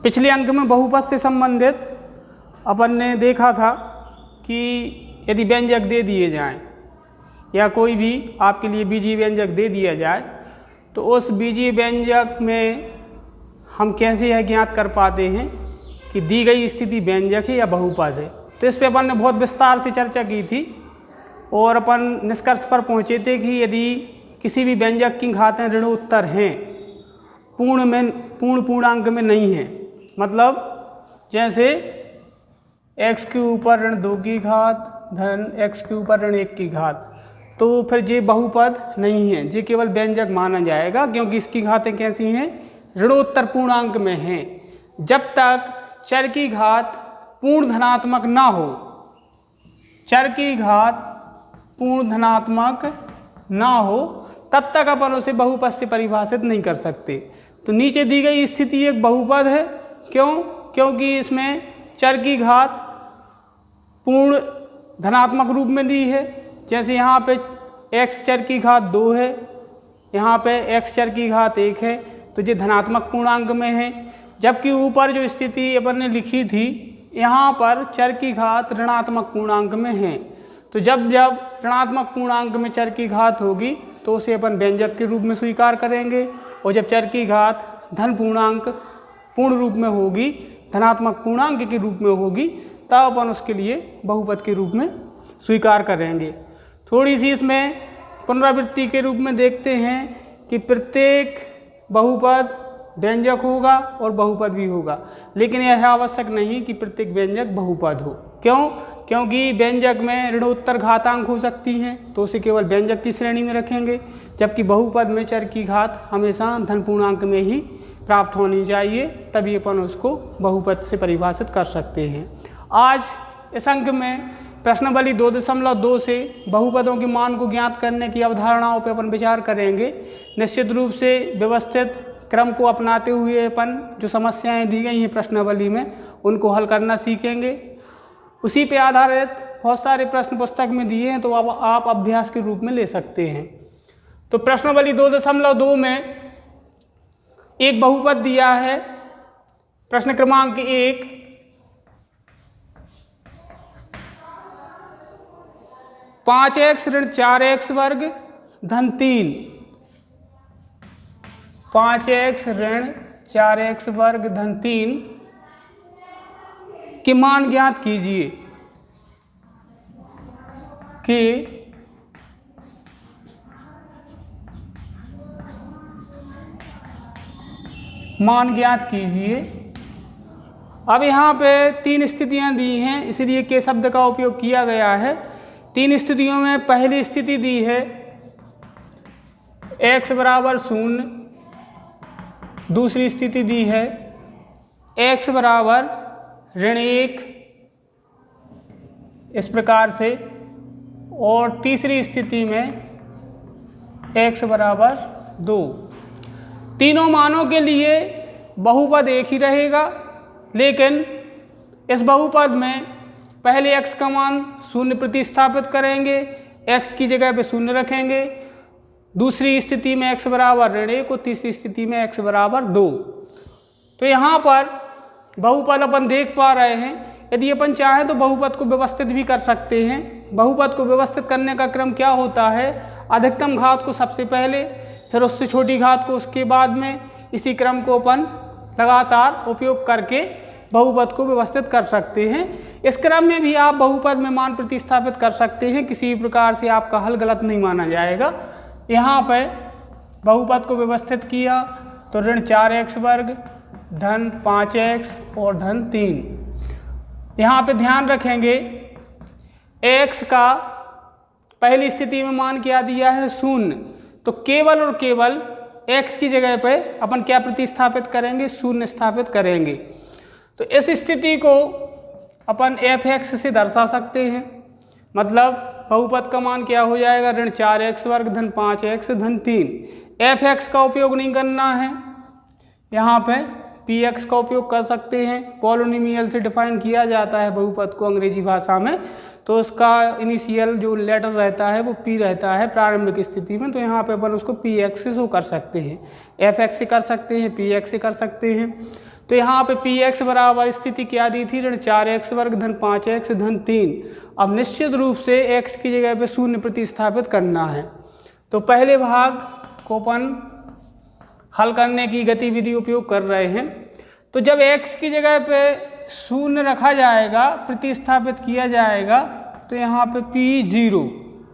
पिछले अंक में बहुपद से संबंधित अपन ने देखा था कि यदि व्यंजक दे दिए जाएं या कोई भी आपके लिए बीजीय व्यंजक दे दिया जाए तो उस बीजीय व्यंजक में हम कैसे यह ज्ञात कर पाते हैं कि दी गई स्थिति व्यंजक है या बहुपद है। तो इस पर अपन ने बहुत विस्तार से चर्चा की थी और अपन निष्कर्ष पर पहुँचे थे कि यदि किसी भी व्यंजक की घातें ऋणोत्तर हैं, पूर्णांक में नहीं है, मतलब जैसे x के ऊपर ऋण 2 की घात धन x के ऊपर ऋण 1 की घात, तो फिर ये बहुपद नहीं है, ये केवल व्यंजक माना जाएगा क्योंकि इसकी घातें कैसी हैं, ऋणोत्तर पूर्णांक में हैं। जब तक चर की घात पूर्ण धनात्मक ना हो, चर की घात पूर्ण धनात्मक ना हो, तब तक अपन उसे बहुपद से परिभाषित नहीं कर सकते। तो नीचे दी गई स्थिति एक बहुपद है। क्यों? क्योंकि इसमें चर की घात पूर्ण धनात्मक रूप में दी है। जैसे यहाँ पे x चर की घात 2 है, यहाँ पे x चर की घात 1 है, तो ये धनात्मक पूर्णांक में है। जबकि ऊपर जो स्थिति अपन ने लिखी थी, यहाँ पर चर की घात ऋणात्मक पूर्णांक में है। तो जब जब ऋणात्मक पूर्णांक में चर की घात होगी तो उसे अपन व्यंजक के रूप में स्वीकार करेंगे, और जब चर की घात धन पूर्णांक पूर्ण रूप में होगी, धनात्मक पूर्णांक के रूप में होगी, तब अपन उसके लिए बहुपद के रूप में स्वीकार करेंगे। थोड़ी सी इसमें पुनरावृत्ति के रूप में देखते हैं कि प्रत्येक बहुपद व्यंजक होगा और बहुपद भी होगा, लेकिन यह आवश्यक नहीं कि प्रत्येक व्यंजक बहुपद हो। क्यों? क्योंकि व्यंजक में ऋणोत्तर घातांक हो सकती हैं, तो उसे केवल व्यंजक की श्रेणी में रखेंगे, जबकि बहुपद में चर की घात हमेशा धन पूर्णांक में ही प्राप्त होनी चाहिए, तभी अपन उसको बहुपद से परिभाषित कर सकते हैं। आज इस अंक में प्रश्नावली 2.2 से बहुपदों के मान को ज्ञात करने की अवधारणाओं पर अपन विचार करेंगे। निश्चित रूप से व्यवस्थित क्रम को अपनाते हुए अपन जो समस्याएं दी गई हैं प्रश्नावली में, उनको हल करना सीखेंगे। उसी पे आधारित बहुत सारे प्रश्न पुस्तक में दिए हैं, तो अब आप अभ्यास के रूप में ले सकते हैं। तो प्रश्नावली 2.2 में एक बहुपद दिया है। प्रश्न क्रमांक 1, 5x ऋण 4x वर्ग धन 3, 5x ऋण 4x वर्ग धन 3 के मान ज्ञात कीजिए कि मान ज्ञात कीजिए। अब यहाँ पे 3 स्थितियाँ दी हैं, इसलिए के शब्द का उपयोग किया गया है। 3 स्थितियों में पहली स्थिति दी है x बराबर 0, दूसरी स्थिति दी है x बराबर ऋण 1 इस प्रकार से, और तीसरी स्थिति में x बराबर 2। तीनों मानों के लिए बहुपद एक ही रहेगा, लेकिन इस बहुपद में पहले x का मान 0 प्रतिस्थापित करेंगे, x की जगह पे 0 रखेंगे, दूसरी स्थिति में x बराबर ऋण 1 और तीसरी स्थिति में x बराबर 2। तो यहाँ पर बहुपद अपन देख पा रहे हैं। यदि अपन चाहें तो बहुपद को व्यवस्थित भी कर सकते हैं। बहुपद को व्यवस्थित करने का क्रम क्या होता है, अधिकतम घात को सबसे पहले, फिर उससे छोटी घात को उसके बाद में, इसी क्रम को अपन लगातार उपयोग करके बहुपद को व्यवस्थित कर सकते हैं। इस क्रम में भी आप बहुपद में मान प्रतिस्थापित कर सकते हैं, किसी भी प्रकार से आपका हल गलत नहीं माना जाएगा। यहाँ पर बहुपद को व्यवस्थित किया तो ऋण 4x वर्ग धन 5x और धन 3। यहाँ पे ध्यान रखेंगे x का पहली स्थिति में मान क्या दिया है, 0, तो केवल और केवल x की जगह पे अपन क्या प्रतिस्थापित करेंगे, 0 स्थापित करेंगे। तो इस स्थिति को अपन f(x) से दर्शा सकते हैं, मतलब बहुपद का मान क्या हो जाएगा, ऋण 4x वर्ग धन 5x धन 3। f(x) का उपयोग नहीं करना है, यहाँ पे px का उपयोग कर सकते हैं। पॉलिनोमियल से डिफाइन किया जाता है बहुपद को अंग्रेजी भाषा में, तो उसका इनिशियल जो लेटर रहता है वो p रहता है प्रारंभिक स्थिति में, तो यहाँ पे अपन उसको px से शो कर सकते हैं, fx से कर सकते हैं, px से कर सकते हैं। तो यहाँ पे पी एक्स बराबर स्थिति क्या दी थी, ऋण 4x वर्ग धन 5x धन 3। अब निश्चित रूप से x की जगह पे शून्य प्रतिस्थापित करना है। तो पहले भाग को अपन हल करने की गतिविधि उपयोग कर रहे हैं। तो जब x की जगह पे शून्य रखा जाएगा, प्रतिस्थापित किया जाएगा, तो यहाँ पे p0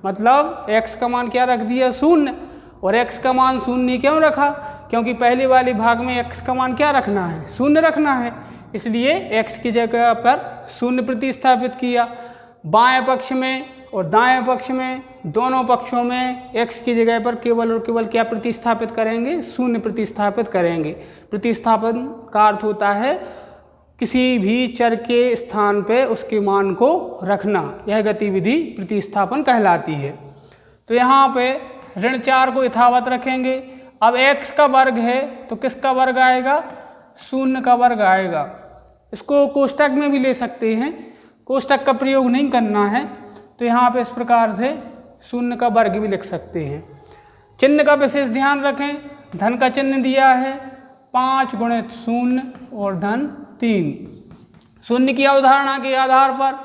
मतलब x का मान क्या रख दिया, शून्य। और x का मान शून्य क्यों रखा, क्योंकि पहले वाले भाग में x का मान क्या रखना है, शून्य रखना है, इसलिए x की जगह पर शून्य प्रतिस्थापित किया। बाएं पक्ष में और दाएं पक्ष में दोनों पक्षों में x की जगह पर केवल और केवल क्या प्रतिस्थापित करेंगे, शून्य प्रतिस्थापित करेंगे। प्रतिस्थापन का अर्थ होता है किसी भी चर के स्थान पे उसके मान को रखना, यह गतिविधि प्रतिस्थापन कहलाती है। तो यहाँ पे ऋण 4 को यथावत रखेंगे। अब x का वर्ग है तो किसका वर्ग आएगा, शून्य का वर्ग आएगा। इसको कोष्टक में भी ले सकते हैं, कोष्टक का प्रयोग नहीं करना है, तो यहाँ पे इस प्रकार से शून्य का वर्ग भी लिख सकते हैं। चिन्ह का विशेष ध्यान रखें, धन का चिन्ह दिया है 5 गुणित शून्य और धन 3। शून्य की अवधारणा के आधार पर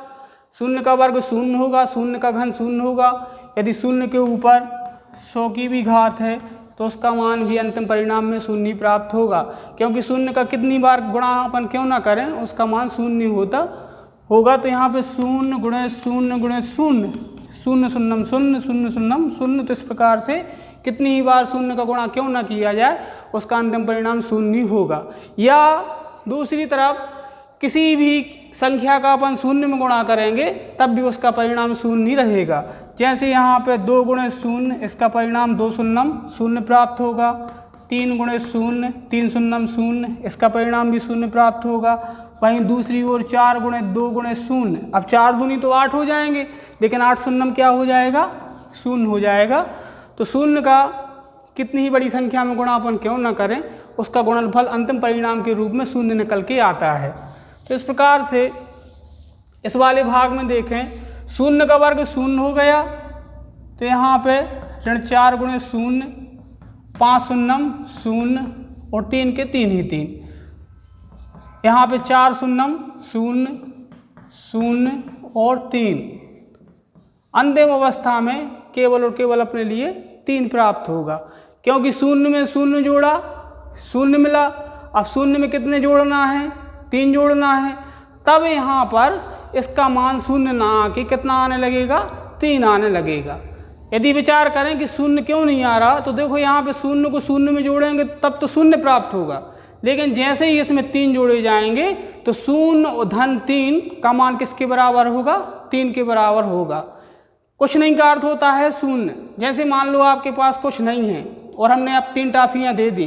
शून्य का वर्ग शून्य होगा, शून्य का घन शून्य होगा। यदि शून्य के ऊपर 100 की भी घात है तो उसका मान भी अंतिम परिणाम में शून्य प्राप्त होगा, क्योंकि शून्य का कितनी बार गुणा अपन क्यों ना करें, उसका मान शून्य होगा। तो यहाँ पे शून्य गुणे शून्य गुणे शून्य, शून्य शून्यम शून्य, शून्य शून्यम शून्य। तो इस प्रकार से कितनी ही बार शून्य का गुणा क्यों ना किया जाए, उसका अंतिम परिणाम शून्य होगा। या दूसरी तरफ किसी भी संख्या का अपन शून्य में गुणा करेंगे तब भी उसका परिणाम शून्य ही रहेगा। जैसे यहाँ पे 2 गुणे शून्य, इसका परिणाम 2 शून्यम शून्य प्राप्त होगा। 3 गुणे शून्य 3 शून्यम शून्य, इसका परिणाम भी शून्य प्राप्त होगा। वहीं दूसरी ओर 4 गुणे 2 गुणे शून्य, अब 4 दूनी तो 8 हो जाएंगे, लेकिन 8 शून्यम क्या हो जाएगा, शून्य हो जाएगा। तो शून्य का कितनी ही बड़ी संख्या में गुणा अपन क्यों ना करें, उसका गुणनफल अंतिम परिणाम के रूप में शून्य निकल के आता है। तो इस प्रकार से इस वाले भाग में देखें, शून्य का वर्ग शून्य हो गया, तो यहाँ पे ऋण 4 गुणे शून्य 5 शून्यम शून्य और 3 के 3 ही 3। यहाँ पे 4 शून्यम शून्य शून्य और 3। अंतिम अवस्था में केवल और केवल अपने लिए 3 प्राप्त होगा, क्योंकि शून्य में शून्य जोड़ा शून्य मिला। अब शून्य में कितने जोड़ना है, 3 जोड़ना है। तब यहाँ पर इसका मान शून्य ना आके कितना आने लगेगा, 3 आने लगेगा। यदि विचार करें कि शून्य क्यों नहीं आ रहा, तो देखो यहाँ पे शून्य को शून्य में जोड़ेंगे तब तो शून्य प्राप्त होगा, लेकिन जैसे ही इसमें 3 जोड़े जाएंगे तो शून्य और धन 3 का मान किसके बराबर होगा, 3 के बराबर होगा। कुछ नहीं का अर्थ होता है शून्य। जैसे मान लो आपके पास कुछ नहीं है और हमने अब 3 टाफियाँ दे दी,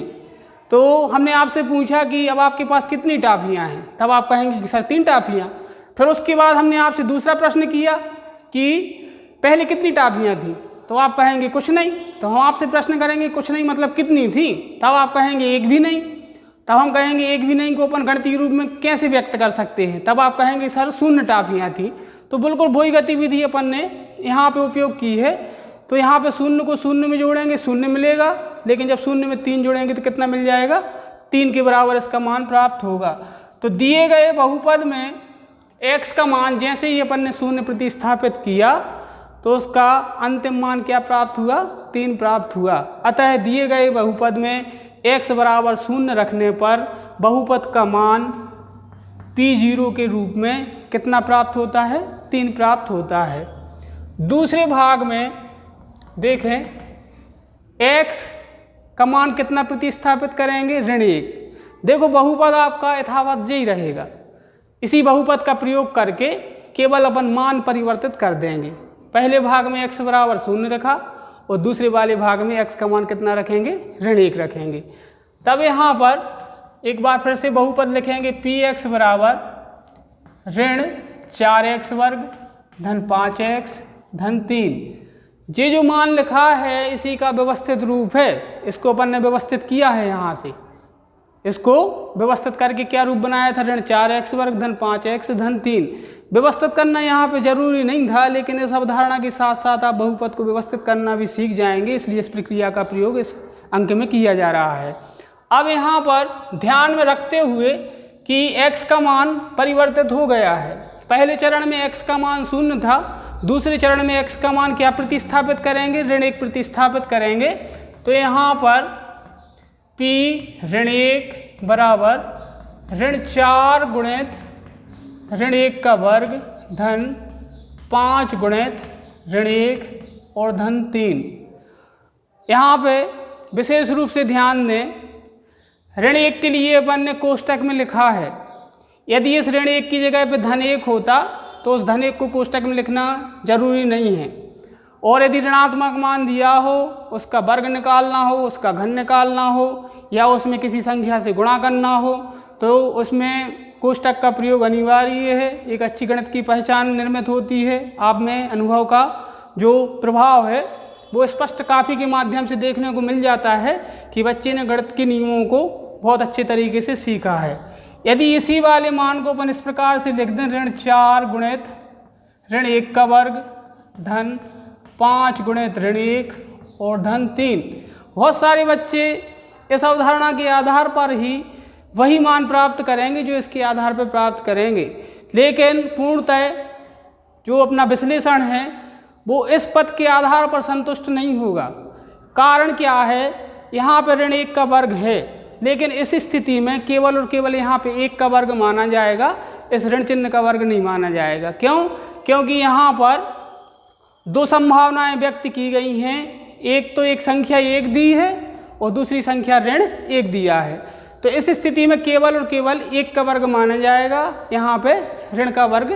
तो हमने आपसे पूछा कि अब आपके पास कितनी टाफियाँ हैं, तब आप कहेंगे कि सर 3 टाफियाँ। फिर उसके बाद हमने आपसे दूसरा प्रश्न किया कि पहले कितनी टाफियाँ थी, तो आप कहेंगे कुछ नहीं। तो हम आपसे प्रश्न करेंगे कुछ नहीं मतलब कितनी थी, तब आप कहेंगे एक भी नहीं। तब हम कहेंगे एक भी नहीं को अपन गणितीय रूप में कैसे व्यक्त कर सकते हैं, तब आप कहेंगे सर 0 टाफियाँ थी। तो बिल्कुल वही गतिविधि अपन ने यहाँ पे उपयोग की है। तो यहाँ पे शून्य को शून्य में जोड़ेंगे, शून्य मिलेगा, लेकिन जब शून्य में 3 जोड़ेंगे तो कितना मिल जाएगा, 3 के बराबर इसका मान प्राप्त होगा। तो दिए गए बहुपद में x का मान जैसे ही अपन ने शून्य प्रतिस्थापित किया तो उसका अंतिम मान क्या प्राप्त हुआ, 3 प्राप्त हुआ। अतः दिए गए बहुपद में x बराबर 0 रखने पर बहुपद का मान p0 के रूप में कितना प्राप्त होता है, 3 प्राप्त होता है। दूसरे भाग में देखें, x का मान कितना प्रतिस्थापित करेंगे, ऋण 1। देखो बहुपद आपका यथावत यही रहेगा। इसी बहुपद का प्रयोग करके केवल अपन मान परिवर्तित कर देंगे। पहले भाग में x बराबर 0 रखा और दूसरे वाले भाग में x का मान कितना रखेंगे, ऋण 1 रखेंगे। तब यहाँ पर एक बार फिर से बहुपद लिखेंगे, px बराबर ऋण 4x वर्ग धन 5x धन 3। ये जो मान लिखा है इसी का व्यवस्थित रूप है, इसको अपन ने व्यवस्थित किया है। यहाँ से इसको व्यवस्थित करके क्या रूप बनाया था, ऋण 4x वर्ग धन 5x धन 3। व्यवस्थित करना यहाँ पे जरूरी नहीं था, लेकिन इस अवधारणा के साथ साथ आप बहुपद को व्यवस्थित करना भी सीख जाएंगे, इसलिए इस प्रक्रिया का प्रयोग इस अंक में किया जा रहा है। अब यहाँ पर ध्यान में रखते हुए कि x का मान परिवर्तित हो गया है। पहले चरण में x का मान 0 था, दूसरे चरण में x का मान क्या प्रतिस्थापित करेंगे, ऋण 1 प्रतिस्थापित करेंगे। तो यहाँ पर p ऋण 1 बराबर ऋण 4 गुणित ऋण 1 का वर्ग धन 5 गुणित ऋण 1 और धन 3। यहाँ पे विशेष रूप से ध्यान दें, ऋण 1 के लिए अपन ने कोष्टक में लिखा है। यदि इस ऋण 1 की जगह पे धन 1 होता तो उस धन 1 को कोष्टक में लिखना जरूरी नहीं है। और यदि ऋणात्मक मान दिया हो, उसका वर्ग निकालना हो, उसका घन निकालना हो या उसमें किसी संख्या से गुणा करना हो, तो उसमें कोष्टक का प्रयोग अनिवार्य है। एक अच्छी गणित की पहचान निर्मित होती है। आप में अनुभव का जो प्रभाव है वो स्पष्ट कापी के माध्यम से देखने को मिल जाता है कि बच्चे ने गणित के नियमों को बहुत अच्छे तरीके से सीखा है। यदि इसी वाले मान को अपन इस प्रकार से लिख दें, ऋण 4 गुणित ऋण 1 का वर्ग धन 5 गुणित ऋण 1 और धन 3। बहुत सारे बच्चे इस अवधारणा के आधार पर ही वही मान प्राप्त करेंगे जो इसके आधार पर प्राप्त करेंगे, लेकिन पूर्णतः जो अपना विश्लेषण है वो इस पद के आधार पर संतुष्ट नहीं होगा। कारण क्या है, यहाँ पर ऋण 1 का वर्ग है, लेकिन इस स्थिति में केवल और केवल यहाँ पे 1 का वर्ग माना जाएगा, इस ऋण चिन्ह का वर्ग नहीं माना जाएगा। क्यों? क्योंकि यहाँ पर दो संभावनाएं व्यक्त की गई हैं। एक तो एक संख्या 1 दी है और दूसरी संख्या ऋण 1 दिया है। तो इस स्थिति में केवल और केवल 1 का वर्ग माना जाएगा, यहाँ पे ऋण का वर्ग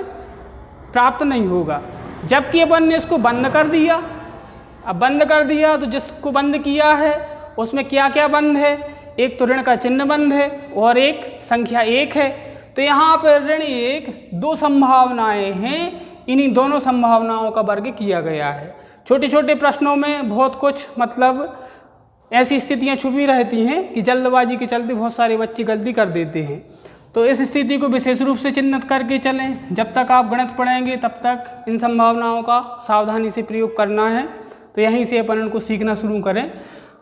प्राप्त नहीं होगा। जबकि अपन ने इसको बंद कर दिया। अब बंद कर दिया तो जिसको बंद किया है उसमें क्या क्या बंद है, एक तो ऋण का चिन्ह बंद है और एक संख्या 1 है। तो यहाँ पर ऋण 1 दो संभावनाएं हैं, इन्हीं दोनों संभावनाओं का वर्ग किया गया है। छोटे छोटे प्रश्नों में बहुत कुछ ऐसी स्थितियां छुपी रहती हैं कि जल्दबाजी के चलते बहुत सारे बच्चे गलती कर देते हैं। तो इस स्थिति को विशेष रूप से चिन्हित करके चलें। जब तक आप गणित पढ़ेंगे तब तक इन संभावनाओं का सावधानी से प्रयोग करना है। तो यहीं से अपन इनको सीखना शुरू करें।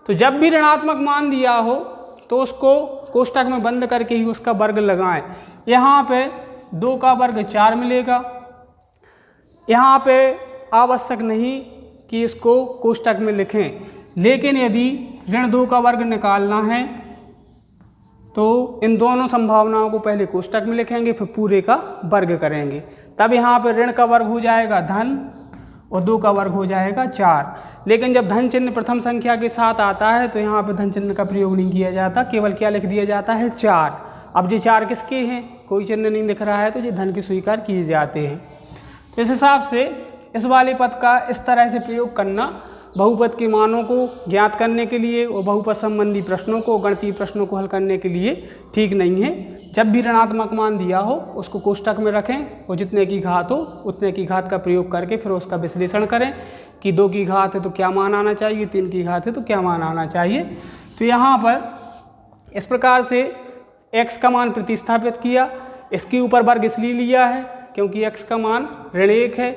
तो जब भी ऋणात्मक मान दिया हो तो उसको कोष्टक में बंद करके ही उसका वर्ग लगाएं। यहाँ पे 2 का वर्ग 4 मिलेगा। यहाँ पे आवश्यक नहीं कि इसको कोष्टक में लिखें, लेकिन यदि ऋण 2 का वर्ग निकालना है तो इन दोनों संभावनाओं को पहले कोष्टक में लिखेंगे, फिर पूरे का वर्ग करेंगे। तब यहाँ पर ऋण का वर्ग हो जाएगा धन और 2 का वर्ग हो जाएगा 4। लेकिन जब धन चिन्ह प्रथम संख्या के साथ आता है तो यहाँ पर धन चिन्ह का प्रयोग नहीं किया जाता, केवल क्या लिख दिया जाता है 4। अब ये 4 किसके हैं, कोई चिन्ह नहीं दिख रहा है, तो ये धन के स्वीकार किए जाते हैं। तो इस हिसाब से इस वाले पद का इस तरह से प्रयोग करना बहुपद के मानों को ज्ञात करने के लिए और बहुपद संबंधी प्रश्नों को, गणितीय प्रश्नों को हल करने के लिए ठीक नहीं है। जब भी ऋणात्मक मान दिया हो उसको कोष्टक में रखें और जितने की घात हो उतने की घात का प्रयोग करके फिर उसका विश्लेषण करें कि 2 की घात है तो क्या मान आना चाहिए, 3 की घात है तो क्या मान आना चाहिए। तो यहाँ पर इस प्रकार से x का मान प्रतिस्थापित किया। इसके ऊपर वर्ग इसलिए लिया है क्योंकि x का मान ऋण 1 है,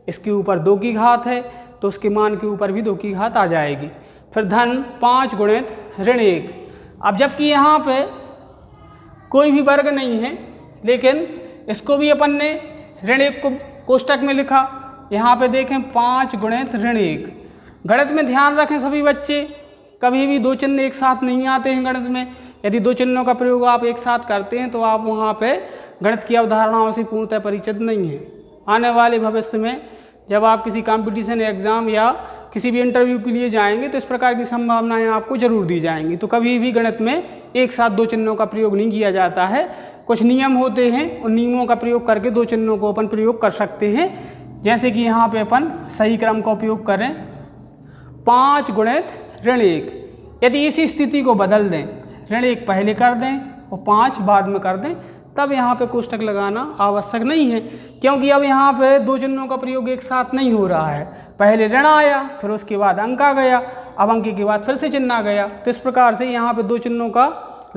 इसके ऊपर 2 की घात है तो उसके मान के ऊपर भी 2 की घात आ जाएगी। फिर धन 5 गुणित ऋण 1। अब जबकि यहाँ पे कोई भी वर्ग नहीं है, लेकिन इसको भी अपन ने ऋण 1 को कोष्टक में लिखा। यहाँ पे देखें 5 गुणित ऋण 1। गणित में ध्यान रखें सभी बच्चे, कभी भी 2 चिन्ह एक साथ नहीं आते हैं गणित में। यदि 2 चिन्हों का प्रयोग आप एक साथ करते हैं तो आप वहाँ पे गणित की अवधारणाओं से पूर्णतः परिचित नहीं हैं। आने वाले भविष्य में जब आप किसी कंपटीशन एग्ज़ाम या किसी भी इंटरव्यू के लिए जाएंगे तो इस प्रकार की संभावनाएं आपको जरूर दी जाएंगी। तो कभी भी गणित में एक साथ 2 चिन्हों का प्रयोग नहीं किया जाता है। कुछ नियम होते हैं, उन नियमों का प्रयोग करके 2 चिन्हों को अपन प्रयोग कर सकते हैं। जैसे कि यहाँ पे अपन सही क्रम का उपयोग करें, 5 गुणित ऋण 1। यदि इसी स्थिति को बदल दें, ऋण 1 पहले कर दें और 5 बाद में कर दें, तब यहाँ पे कोष्टक लगाना आवश्यक नहीं है, क्योंकि अब यहाँ पे 2 चिन्हों का प्रयोग एक साथ नहीं हो रहा है। पहले ऋण आया, फिर उसके बाद अंक आ गया, अब अंक के बाद फिर से चिन्ह आ गया। तो इस प्रकार से यहाँ पे 2 चिन्हों का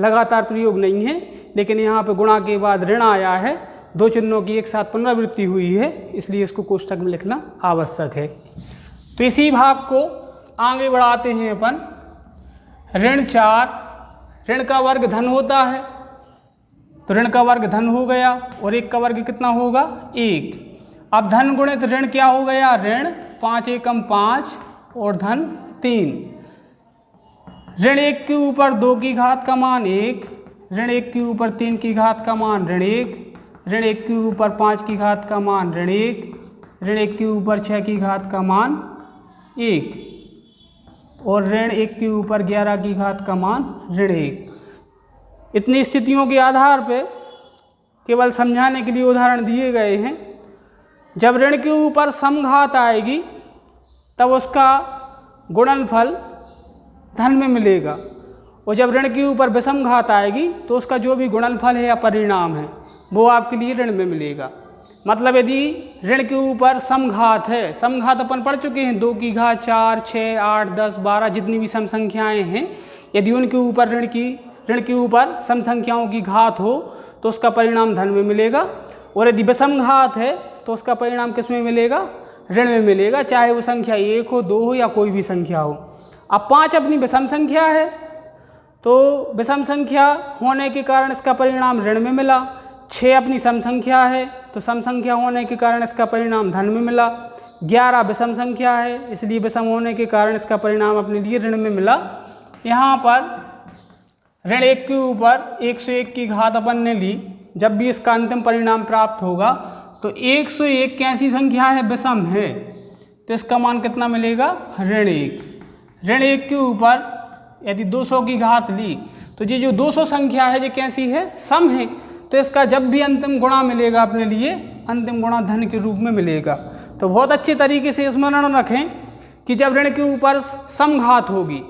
लगातार प्रयोग नहीं है, लेकिन यहाँ पे गुणा के बाद ऋण आया है, 2 चिन्हों की एक साथ पुनरावृत्ति हुई है, इसलिए इसको कोष्टक में लिखना आवश्यक है। तो इसी भाग को आगे बढ़ाते हैं अपन। ऋण 4 ऋण का वर्ग धन होता है, तो ऋण का वर्ग धन हो गया और 1 का वर्ग कितना होगा 1। अब धन गुणित ऋण क्या हो गया, ऋण 5 एकम 5 और धन 3। ऋण 1 के ऊपर 2 की घात का मान 1, ऋण 1 के ऊपर 3 की घात का मान ऋण 1, ऋण 1 के ऊपर 5 की घात का मान ऋण 1, ऋण 1 के ऊपर 6 की घात का मान 1 और ऋण 1 के ऊपर 11 की घात का मान ऋण 1। इतनी स्थितियों के आधार पर केवल समझाने के लिए उदाहरण दिए गए हैं। जब ऋण के ऊपर समघात आएगी तब उसका गुणनफल धन में मिलेगा, और जब ऋण के ऊपर विषम घात आएगी तो उसका जो भी गुणनफल है या परिणाम है वो आपके लिए ऋण में मिलेगा। मतलब यदि ऋण के ऊपर समघात है, समघात अपन पढ़ चुके हैं, 2 की घात 4, 6, 8, 10, 12 जितनी भी सम संख्याएँ हैं, यदि उनके ऊपर ऋण के ऊपर सम संख्याओं की घात हो तो उसका परिणाम धन में मिलेगा, और यदि विषम घात है तो उसका परिणाम किस में मिलेगा, ऋण में मिलेगा, चाहे वो संख्या 1 हो, 2 हो या कोई भी संख्या हो। अब 5 अपनी विषम संख्या है, तो विषम संख्या होने के कारण इसका परिणाम ऋण में मिला। 6 अपनी सम संख्या है, तो सम संख्या होने के कारण इसका परिणाम धन में मिला। 11 विषम संख्या है, इसलिए विषम होने के कारण इसका परिणाम अपने लिए ऋण में मिला। यहाँ पर ऋण 1 के ऊपर 101 की घात अपन ने ली, जब भी इसका अंतिम परिणाम प्राप्त होगा तो 101 कैसी संख्या है, विषम है, तो इसका मान कितना मिलेगा, ऋण 1। ऋण 1 के ऊपर यदि 200 की घात ली तो ये जो 200 संख्या है ये कैसी है, सम है, तो इसका जब भी अंतिम गुणा मिलेगा अपने लिए, अंतिम गुणा धन के रूप में मिलेगा। तो बहुत अच्छे तरीके से स्मरण रखें कि जब ऋण के ऊपर समघात होगी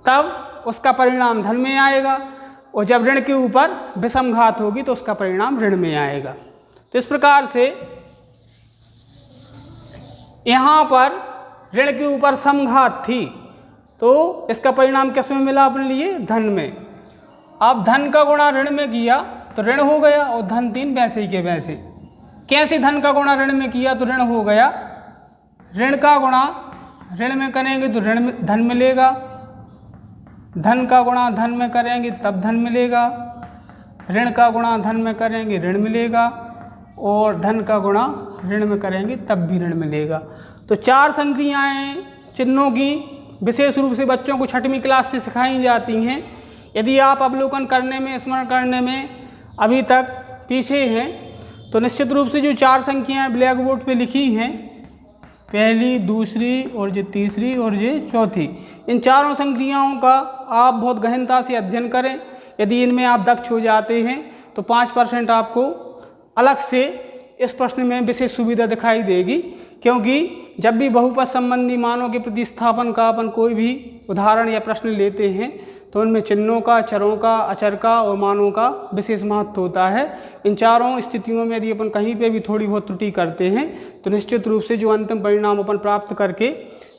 तब उसका परिणाम धन में आएगा, और जब ऋण के ऊपर विषम घात होगी तो उसका परिणाम ऋण में आएगा। तो इस प्रकार से यहाँ पर ऋण के ऊपर समघात थी तो इसका परिणाम किस में मिला अपने लिए, धन में। अब धन का गुणा ऋण में किया तो ऋण हो गया, और धन 3 वैसे ही के वैसे। कैसे धन का गुणा ऋण में किया तो ऋण हो गया, ऋण का गुणा ऋण में करेंगे तो ऋण में धन मिलेगा, धन का गुणा धन में करेंगे तब धन मिलेगा, ऋण का गुणा धन में करेंगे ऋण मिलेगा, और धन का गुणा ऋण में करेंगे तब भी ऋण मिलेगा। तो 4 संक्रियाएँ चिन्हों की विशेष रूप से बच्चों को 6वीं क्लास से सिखाई जाती हैं। यदि आप अवलोकन करने में, स्मरण करने में अभी तक पीछे हैं तो निश्चित रूप से जो 4 संख्याएँ ब्लैक बोर्ड पे लिखी हैं, पहली, दूसरी और ये तीसरी और ये चौथी, इन चारों संक्रियाओं का आप बहुत गहनता से अध्ययन करें। यदि इनमें आप दक्ष हो जाते हैं तो 5% आपको अलग से इस प्रश्न में विशेष सुविधा दिखाई देगी, क्योंकि जब भी बहुपद संबंधी मानों के प्रतिस्थापन का अपन कोई भी उदाहरण या प्रश्न लेते हैं तो उनमें चिन्हों का, चरों का, अचर का और मानों का विशेष महत्व होता है। इन चारों स्थितियों में यदि अपन कहीं पे भी थोड़ी बहुत त्रुटि करते हैं तो निश्चित रूप से जो अंतिम परिणाम अपन प्राप्त करके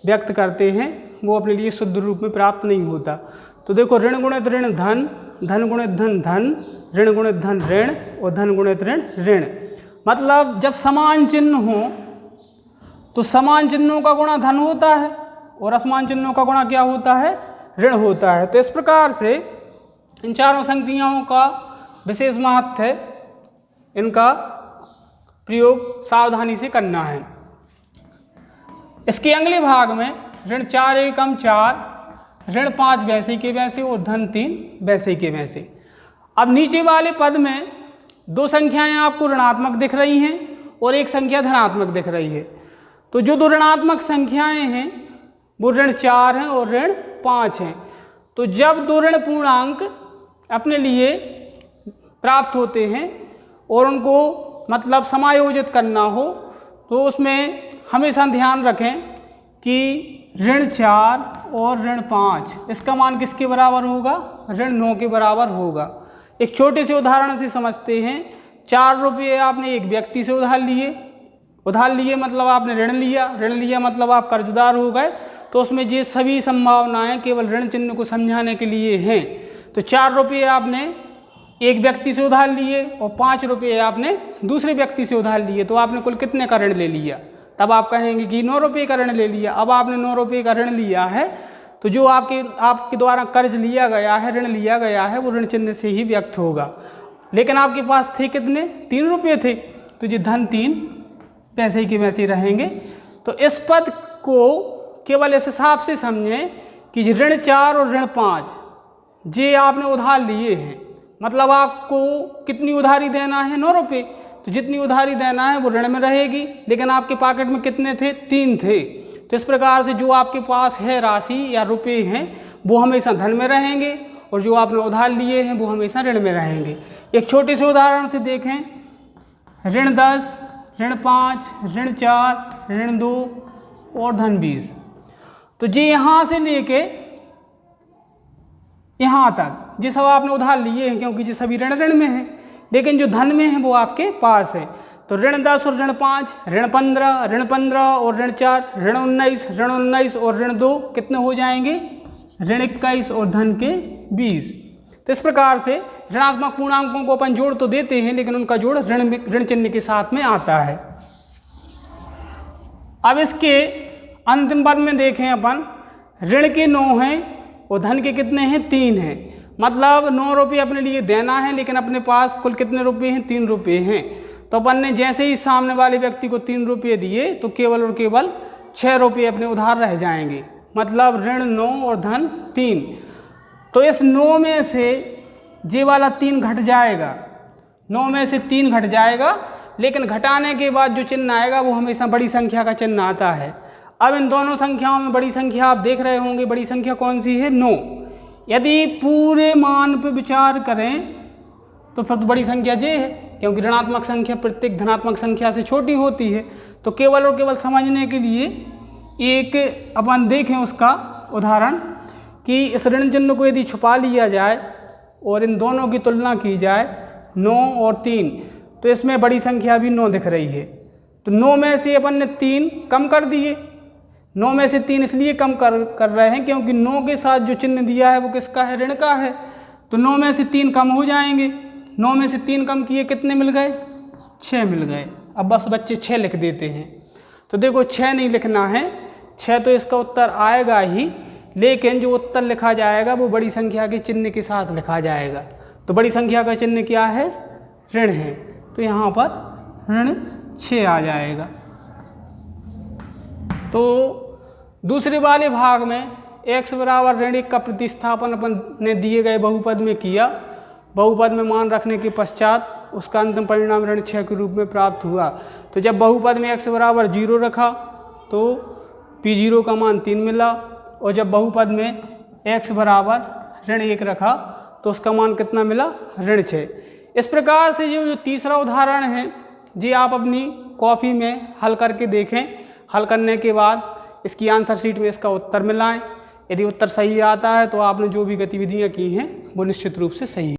व्यक्त करते हैं वो अपने लिए शुद्ध रूप में प्राप्त नहीं होता। तो देखो, ऋण गुणित ऋण धन, धन गुणित धन धन, ऋण गुणित धन ऋण और धन गुणित ऋण ऋण। मतलब जब समान चिन्ह हो तो समान चिन्हों का गुणा धन होता है और असमान चिन्हों का गुणा क्या होता है, ऋण होता है। तो इस प्रकार से इन चारों संक्रियाओं का विशेष महत्व है, इनका प्रयोग सावधानी से करना है। इसके अगले भाग में ऋण 4 एकम 4, ऋण 5 वैसे के वैसे और धन 3 वैसे के वैसे। अब नीचे वाले पद में 2 संख्याएं आपको ऋणात्मक दिख रही हैं और एक संख्या धनात्मक दिख रही है। तो जो 2 ऋणात्मक संख्याएं हैं वो ऋण 4 हैं और ऋण 5 हैं। तो जब 2 ऋण पूर्णांक अपने लिए प्राप्त होते हैं और उनको मतलब समायोजित करना हो तो उसमें हमेशा ध्यान रखें कि ऋण 4 और ऋण 5 इसका मान किसके बराबर होगा, ऋण 9 के बराबर होगा। एक छोटे से उदाहरण से समझते हैं। 4 रुपये आपने एक व्यक्ति से उधार लिए मतलब आपने ऋण लिया मतलब आप कर्जदार हो गए। तो उसमें ये सभी संभावनाएं केवल ऋण चिन्ह को समझाने के लिए हैं। तो 4 रुपये आपने एक व्यक्ति से उधार लिए और 5 रुपये आपने दूसरे व्यक्ति से उधार लिए, तो आपने कुल कितने का ऋण ले लिया। तब आप कहेंगे कि 9 रुपये का ऋण ले लिया। अब आपने 9 रुपये का ऋण लिया है तो जो आपके द्वारा कर्ज लिया गया है, ऋण लिया गया है, वो ऋण चिन्ह से ही व्यक्त होगा। लेकिन आपके पास थे कितने? 3 रुपये थे, तो ये धन 3 पैसे के वैसे ही रहेंगे। तो इस पद को केवल इस हिसाब से समझें कि ऋण 4 और ऋण 5 ये आपने उधार लिए हैं, मतलब आपको कितनी उधारी देना है? 9 रुपये। तो जितनी उधारी देना है वो ऋण में रहेगी, लेकिन आपके पॉकेट में कितने थे? 3 थे। तो इस प्रकार से जो आपके पास है राशि या रुपये हैं वो हमेशा धन में रहेंगे, और जो आपने उधार लिए हैं वो हमेशा ऋण में रहेंगे। एक छोटे से उदाहरण से देखें, ऋण 10, ऋण 5, ऋण 4, ऋण 2 और धन 20। तो जी यहाँ से लेके यहाँ तक ये सब आपने उधार लिए हैं, क्योंकि ये सभी ऋण में हैं, लेकिन जो धन में है वो आपके पास है। तो ऋण 10 और ऋण 5, ऋण 15 और ऋण 4, ऋण 19 और ऋण 2 कितने हो जाएंगे? ऋण 21 और धन के 20। तो इस प्रकार से ऋणात्मक पूर्णांकों को अपन जोड़ तो देते हैं, लेकिन उनका जोड़ ऋण चिन्ह के साथ में आता है। अब इसके अंतिम पद में देखें अपन, ऋण के 9 हैं और धन के कितने हैं? 3 हैं। मतलब 9 रुपये अपने लिए देना है, लेकिन अपने पास कुल कितने रुपये हैं? 3 रुपये हैं। तो अपन ने जैसे ही सामने वाले व्यक्ति को 3 रुपये दिए तो केवल और केवल 6 रुपये अपने उधार रह जाएंगे, मतलब ऋण 9 और धन 3। तो इस 9 में से ये वाला 3 घट जाएगा, 9 में से 3 घट जाएगा, लेकिन घटाने के बाद जो चिन्ह आएगा वो हमेशा बड़ी संख्या का चिन्ह आता है। अब इन दोनों संख्याओं में बड़ी संख्या आप देख रहे होंगे, बड़ी संख्या कौन सी है? 9। यदि पूरे मान पर विचार करें तो फिर तो बड़ी संख्या जे है, क्योंकि ऋणात्मक संख्या प्रत्येक धनात्मक संख्या से छोटी होती है। तो केवल और केवल समझने के लिए एक अपन देखें उसका उदाहरण कि इस ऋण चिन्ह को यदि छुपा लिया जाए और इन दोनों की तुलना की जाए 9 और 3, तो इसमें बड़ी संख्या भी 9 दिख रही है। तो 9 में से अपन ने 3 कम कर दिए। 9 में से 3 इसलिए कम कर रहे हैं क्योंकि 9 के साथ जो चिन्ह दिया है वो किसका है? ऋण का है। तो 9 में से 3 कम हो जाएंगे। 9 में से 3 कम किए, कितने मिल गए? 6 मिल गए। अब बस बच्चे 6 लिख देते हैं। तो देखो 6 नहीं लिखना है, 6 तो इसका उत्तर आएगा ही, लेकिन जो उत्तर लिखा जाएगा वो बड़ी संख्या के चिन्ह के साथ लिखा जाएगा। तो बड़ी संख्या का चिन्ह क्या है? ऋण है। तो यहाँ पर ऋण 6 आ जाएगा। तो दूसरे वाले भाग में x बराबर ऋण 1 का प्रतिस्थापन अपन ने दिए गए बहुपद में किया। बहुपद में मान रखने के पश्चात उसका अंतिम परिणाम ऋण 6 के रूप में प्राप्त हुआ। तो जब बहुपद में x बराबर 0 रखा तो P0 का मान 3 मिला, और जब बहुपद में x बराबर ऋण 1 रखा तो उसका मान कितना मिला? ऋण 6। इस प्रकार से जो तीसरा उदाहरण है जी आप अपनी कॉपी में हल करके देखें। हल करने के बाद इसकी आंसर शीट में इसका उत्तर मिलाएं। यदि उत्तर सही आता है तो आपने जो भी गतिविधियां की हैं वो निश्चित रूप से सही